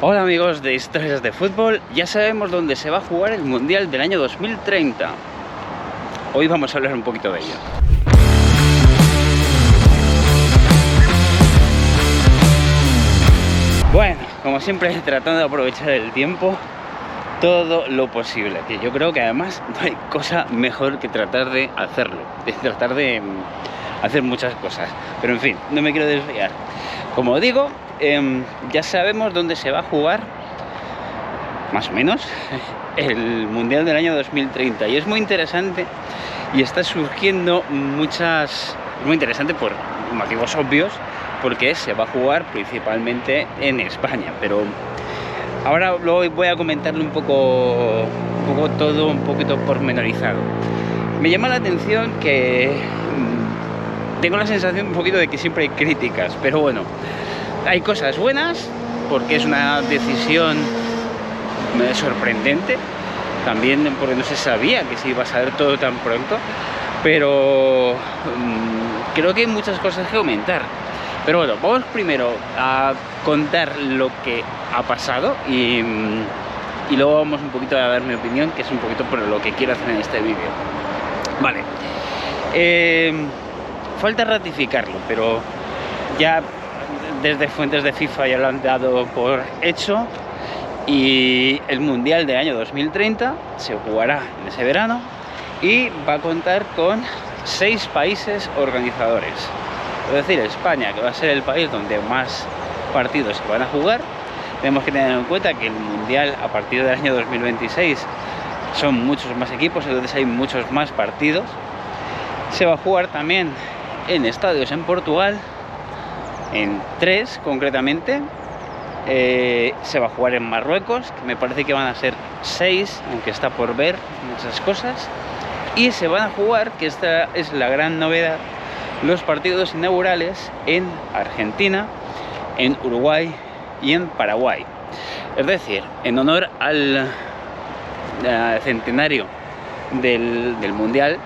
Hola amigos de Historias de Fútbol, ya sabemos dónde se va a jugar el Mundial del año 2030. Hoy vamos a hablar un poquito de ello. Bueno, como siempre tratando de aprovechar el tiempo todo lo posible, que yo creo que además no hay cosa mejor que tratar de hacerlo, de tratar de hacer muchas cosas, pero en fin, no me quiero desviar. Como digo, ya sabemos dónde se va a jugar, más o menos, el Mundial del año 2030 y es muy interesante y está surgiendo muchas... Es muy interesante por motivos obvios, porque se va a jugar principalmente en España, pero ahora luego voy a comentarle un poco todo, un poquito pormenorizado. Me llama la atención que tengo la sensación un poquito de que siempre hay críticas, pero bueno, hay cosas buenas, porque es una decisión sorprendente, también porque no se sabía que se iba a saber todo tan pronto, pero creo que hay muchas cosas que aumentar. Pero bueno, vamos primero a contar lo que ha pasado y luego vamos un poquito a dar mi opinión, que es un poquito por lo que quiero hacer en este vídeo. Vale, falta ratificarlo, pero ya desde fuentes de FIFA ya lo han dado por hecho y el Mundial del año 2030 se jugará en ese verano y va a contar con 6 países organizadores. Es decir, España, que va a ser el país donde más partidos se van a jugar. Tenemos que tener en cuenta que el Mundial a partir del año 2026 son muchos más equipos, entonces hay muchos más partidos. Se va a jugar también en estadios en Portugal, en 3 concretamente. Se va a jugar en Marruecos, que me parece que van a ser 6, aunque está por ver muchas cosas. Y se van a jugar, que esta es la gran novedad, los partidos inaugurales en Argentina, en Uruguay y en Paraguay. Es decir, en honor al centenario del Mundial,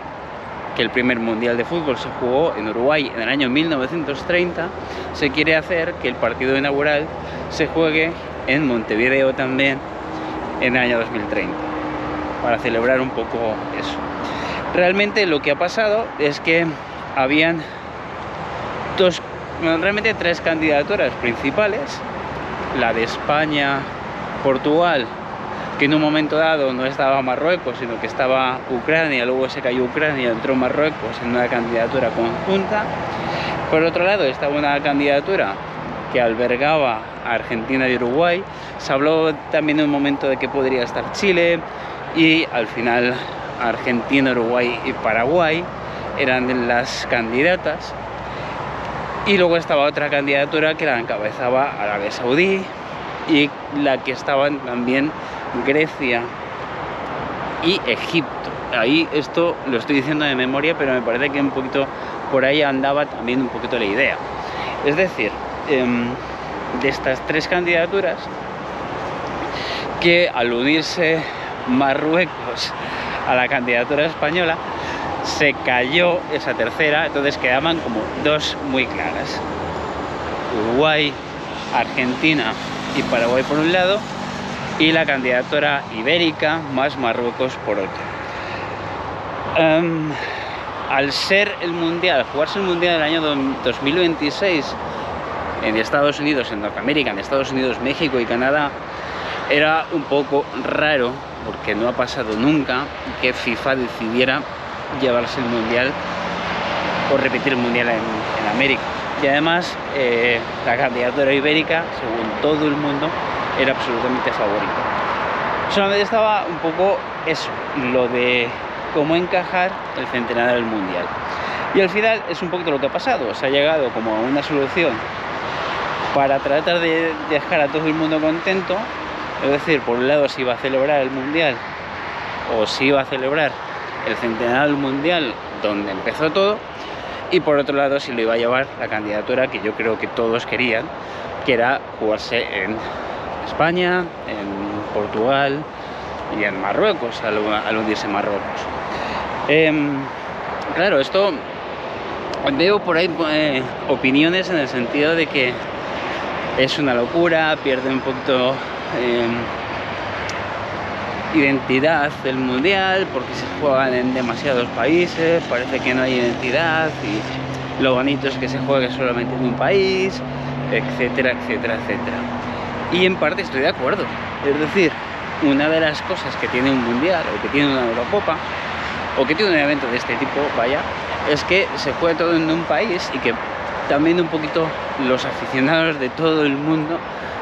que el primer Mundial de fútbol se jugó en Uruguay en el año 1930, se quiere hacer que el partido inaugural se juegue en Montevideo también en el año 2030, para celebrar un poco eso. Realmente lo que ha pasado es que habían realmente 3 candidaturas principales: la de España, Portugal, que en un momento dado no estaba Marruecos, sino que estaba Ucrania, luego se cayó Ucrania, entró Marruecos en una candidatura conjunta. Por otro lado estaba una candidatura que albergaba a Argentina y Uruguay. Se habló también en un momento de que podría estar Chile, y al final Argentina, Uruguay y Paraguay eran las candidatas. Y luego estaba otra candidatura que la encabezaba Arabia Saudí, y la que estaban también Grecia y Egipto. Ahí esto lo estoy diciendo de memoria, pero me parece que un poquito por ahí andaba también un poquito la idea. Es decir, de estas 3 candidaturas, que al unirse Marruecos a la candidatura española, se cayó esa tercera, entonces quedaban como 2 muy claras: Uruguay, Argentina y Paraguay por un lado, y la candidatura ibérica más Marruecos por otro. Al ser el Mundial, jugarse el Mundial del año 2026 en Estados Unidos, en Norteamérica, en Estados Unidos, México y Canadá, era un poco raro, porque no ha pasado nunca que FIFA decidiera llevarse el Mundial o repetir el Mundial en América. Y además la candidatura ibérica, según todo el mundo, era absolutamente favorita. Solamente estaba un poco eso, lo de cómo encajar el centenario del Mundial. Y al final es un poquito lo que ha pasado. Se ha llegado como a una solución para tratar de dejar a todo el mundo contento. Es decir, por un lado se iba a celebrar el Mundial, o se iba a celebrar el centenario del Mundial donde empezó todo, y por otro lado se lo iba a llevar la candidatura que yo creo que todos querían, que era jugarse en España, en Portugal y en Marruecos, al unirse Marruecos. Claro, esto veo por ahí opiniones en el sentido de que es una locura, pierde un poquito identidad del mundial porque se juegan en demasiados países, parece que no hay identidad y lo bonito es que se juegue solamente en un país, etcétera, etcétera, etcétera. Y en parte estoy de acuerdo, es decir, una de las cosas que tiene un mundial o que tiene una Eurocopa o que tiene un evento de este tipo, vaya, es que se juegue todo en un país y que también un poquito los aficionados de todo el mundo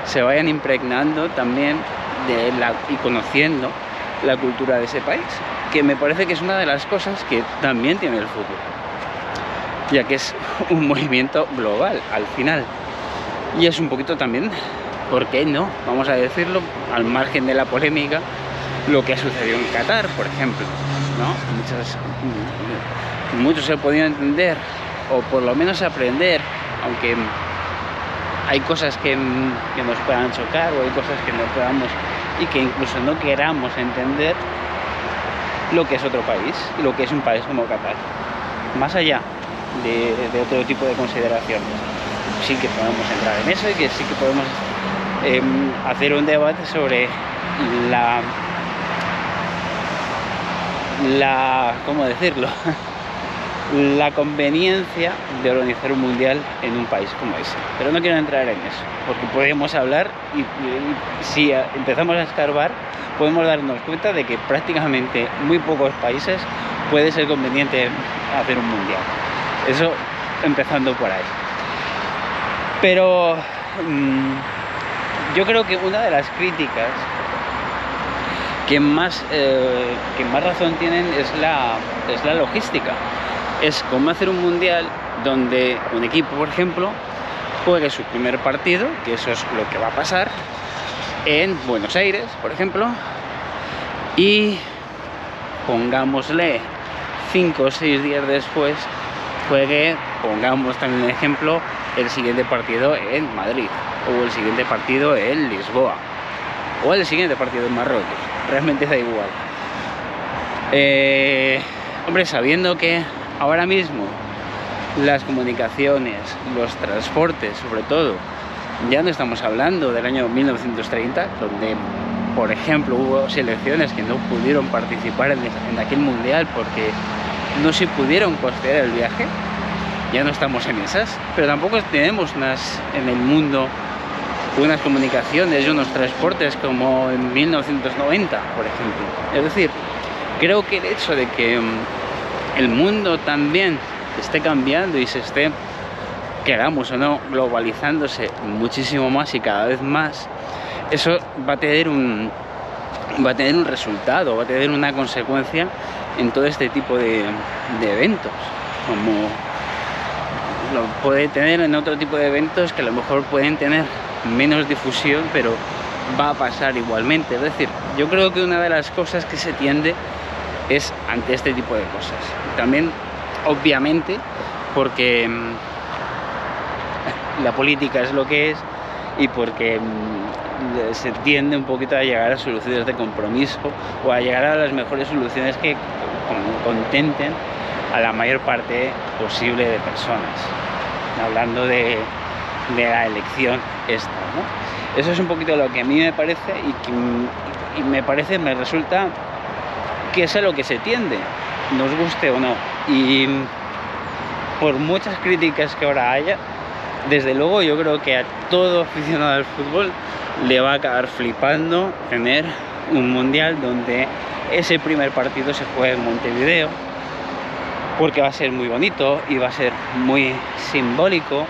se vayan impregnando también y conociendo la cultura de ese país, que me parece que es una de las cosas que también tiene el fútbol, ya que es un movimiento global al final, y es un poquito también, ¿por qué no? Vamos a decirlo, al margen de la polémica, lo que ha sucedido en Qatar, por ejemplo, ¿no? Muchos se podían entender, o por lo menos aprender, aunque hay cosas que nos puedan chocar o hay cosas que no podamos y que incluso no queramos entender lo que es otro país y lo que es un país como Qatar, más allá de otro tipo de consideraciones. Sí que podemos entrar en eso y que sí que podemos hacer un debate sobre ¿cómo decirlo? La conveniencia de organizar un mundial en un país como ese, pero no quiero entrar en eso porque podemos hablar y si empezamos a escarbar podemos darnos cuenta de que prácticamente muy pocos países puede ser conveniente hacer un mundial, eso empezando por ahí. Pero yo creo que una de las críticas que más razón tienen es la logística. Es como hacer un mundial donde un equipo, por ejemplo, juegue su primer partido, que eso es lo que va a pasar, en Buenos Aires, por ejemplo, y pongámosle 5 o 6 días después juegue, pongamos también un ejemplo, el siguiente partido en Madrid, o el siguiente partido en Lisboa, o el siguiente partido en Marruecos, realmente da igual. Hombre, sabiendo que ahora mismo las comunicaciones, los transportes, sobre todo, ya no estamos hablando del año 1930, donde, por ejemplo, hubo selecciones que no pudieron participar en aquel mundial porque no se pudieron costear el viaje. Ya no estamos en esas, pero tampoco tenemos en el mundo unas comunicaciones y unos transportes como en 1990, por ejemplo. Es decir, creo que el hecho de que el mundo también esté cambiando y se esté, queramos o no, globalizándose muchísimo más y cada vez más, eso va a tener un resultado, va a tener una consecuencia en todo este tipo de eventos, como lo puede tener en otro tipo de eventos que a lo mejor pueden tener menos difusión, pero va a pasar igualmente. Es decir, yo creo que una de las cosas que se tiende es ante este tipo de cosas. También, obviamente, porque la política es lo que es y porque se tiende un poquito a llegar a soluciones de compromiso o a llegar a las mejores soluciones que contenten a la mayor parte posible de personas, hablando de la elección esta, ¿no? Eso es un poquito lo que a mí me parece y me resulta que es a lo que se tiende, nos guste o no. Y por muchas críticas que ahora haya, desde luego yo creo que a todo aficionado al fútbol le va a acabar flipando tener un mundial donde ese primer partido se juegue en Montevideo, porque va a ser muy bonito y va a ser muy simbólico,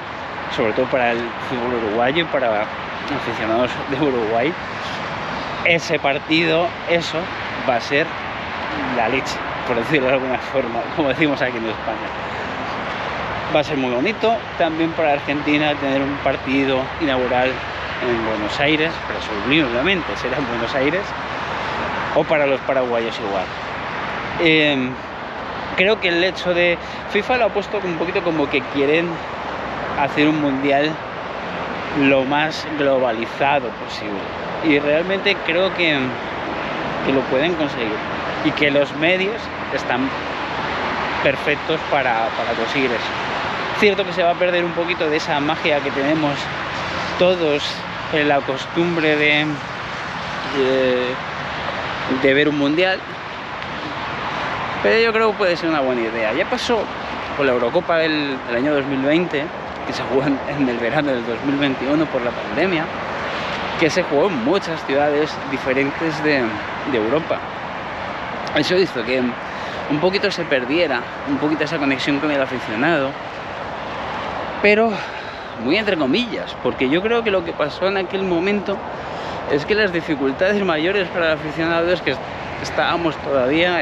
sobre todo para el fútbol uruguayo y para aficionados de Uruguay. Ese partido, eso va a ser la leche, por decirlo de alguna forma, como decimos aquí en España. Va a ser muy bonito también para Argentina tener un partido inaugural en Buenos Aires, presumiblemente será en Buenos Aires, o para los paraguayos igual. Creo que el hecho de FIFA lo ha puesto un poquito como que quieren hacer un mundial lo más globalizado posible, y realmente creo que lo pueden conseguir y que los medios están perfectos para conseguir eso. Cierto que se va a perder un poquito de esa magia que tenemos todos en la costumbre de ver un mundial, pero yo creo que puede ser una buena idea. Ya pasó con la Eurocopa del año 2020, que se jugó en el verano del 2021 por la pandemia, que se jugó en muchas ciudades diferentes de Europa. Eso hizo que un poquito se perdiera un poquito esa conexión con el aficionado, pero muy entre comillas, porque yo creo que lo que pasó en aquel momento es que las dificultades mayores para el aficionado es que estábamos todavía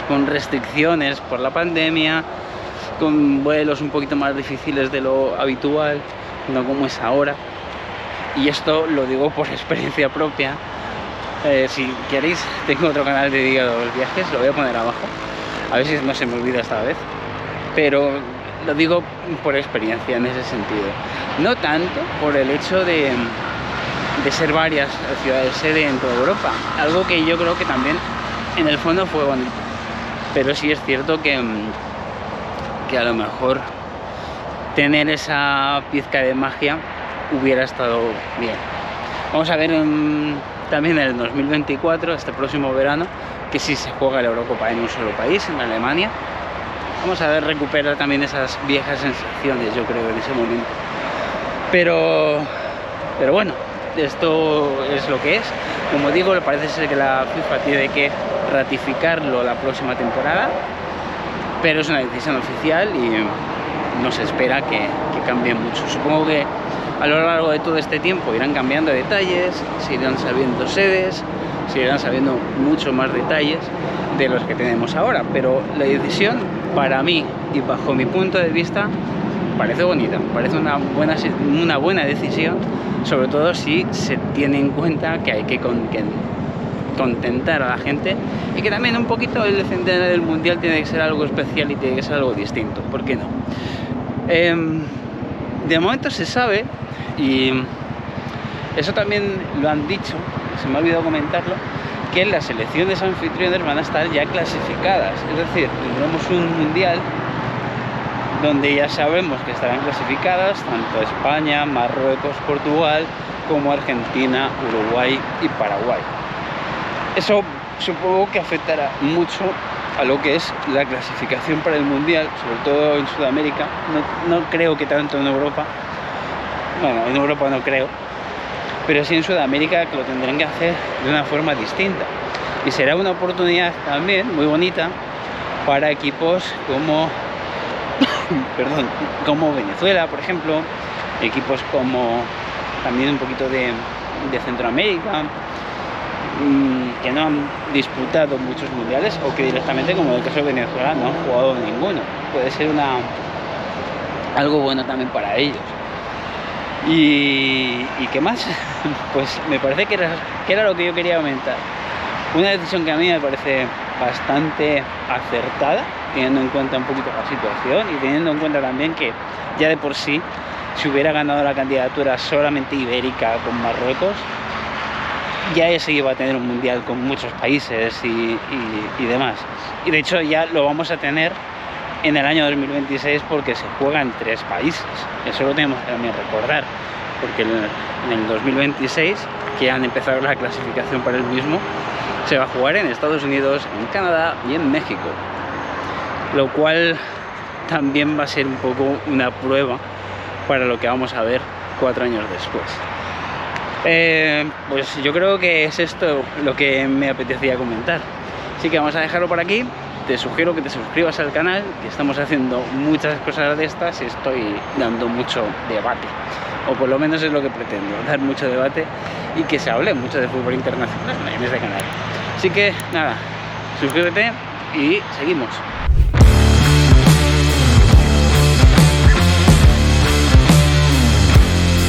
con restricciones por la pandemia, con vuelos un poquito más difíciles de lo habitual, no como es ahora. Y esto lo digo por experiencia propia. Si queréis, tengo otro canal dedicado a los viajes, lo voy a poner abajo, a ver si no se me olvida esta vez, pero lo digo por experiencia en ese sentido, no tanto por el hecho de ser varias ciudades sede en toda Europa, algo que yo creo que también en el fondo fue bonito, pero sí es cierto que a lo mejor tener esa pizca de magia hubiera estado bien. Vamos a ver también en el 2024, este próximo verano, que sí se juega la Eurocopa en un solo país, en Alemania. Vamos a ver recuperar también esas viejas sensaciones, yo creo, en ese momento. Pero bueno, esto es lo que es. Como digo, parece ser que la FIFA tiene que ratificarlo la próxima temporada, pero es una decisión oficial y no se espera que cambie mucho. Supongo que a lo largo de todo este tiempo irán cambiando detalles, se irán sabiendo sedes, se irán sabiendo mucho más detalles de los que tenemos ahora, pero la decisión, para mí y bajo mi punto de vista, parece bonita, parece una buena decisión, sobre todo si se tiene en cuenta que hay que contentar a la gente y que también un poquito el centenario del mundial tiene que ser algo especial y tiene que ser algo distinto, ¿por qué no? De momento se sabe, y eso también lo han dicho, se me ha olvidado comentarlo, que las selecciones anfitriones van a estar ya clasificadas, es decir, tendremos un mundial donde ya sabemos que estarán clasificadas tanto España, Marruecos, Portugal, como Argentina, Uruguay y Paraguay. Eso supongo que afectará mucho a lo que es la clasificación para el mundial, sobre todo en Sudamérica. No creo que tanto en Europa, bueno, en Europa no creo, pero sí en Sudamérica, que lo tendrán que hacer de una forma distinta, y será una oportunidad también muy bonita para equipos como como Venezuela, por ejemplo, equipos como también un poquito de Centroamérica, que no han disputado muchos mundiales, o que directamente, como en el caso de Venezuela, no han jugado ninguno. Puede ser algo bueno también para ellos. ¿Y qué más? Pues me parece que era lo que yo quería comentar. Una decisión que a mí me parece bastante acertada, teniendo en cuenta un poquito la situación y teniendo en cuenta también que ya de por sí, si hubiera ganado la candidatura solamente ibérica con Marruecos, ya ese iba a tener un mundial con muchos países y demás. Y de hecho ya lo vamos a tener en el año 2026 porque se juega en 3 países. Eso lo tenemos que también recordar, porque en el 2026, que han empezado la clasificación para el mismo, se va a jugar en Estados Unidos, en Canadá y en México, lo cual también va a ser un poco una prueba para lo que vamos a ver 4 años después. Pues yo creo que es esto lo que me apetecía comentar, así que vamos a dejarlo por aquí. Te sugiero que te suscribas al canal, que estamos haciendo muchas cosas de estas y estoy dando mucho debate, o por lo menos es lo que pretendo, dar mucho debate y que se hable mucho de fútbol internacional en este canal. Así que nada, suscríbete y seguimos.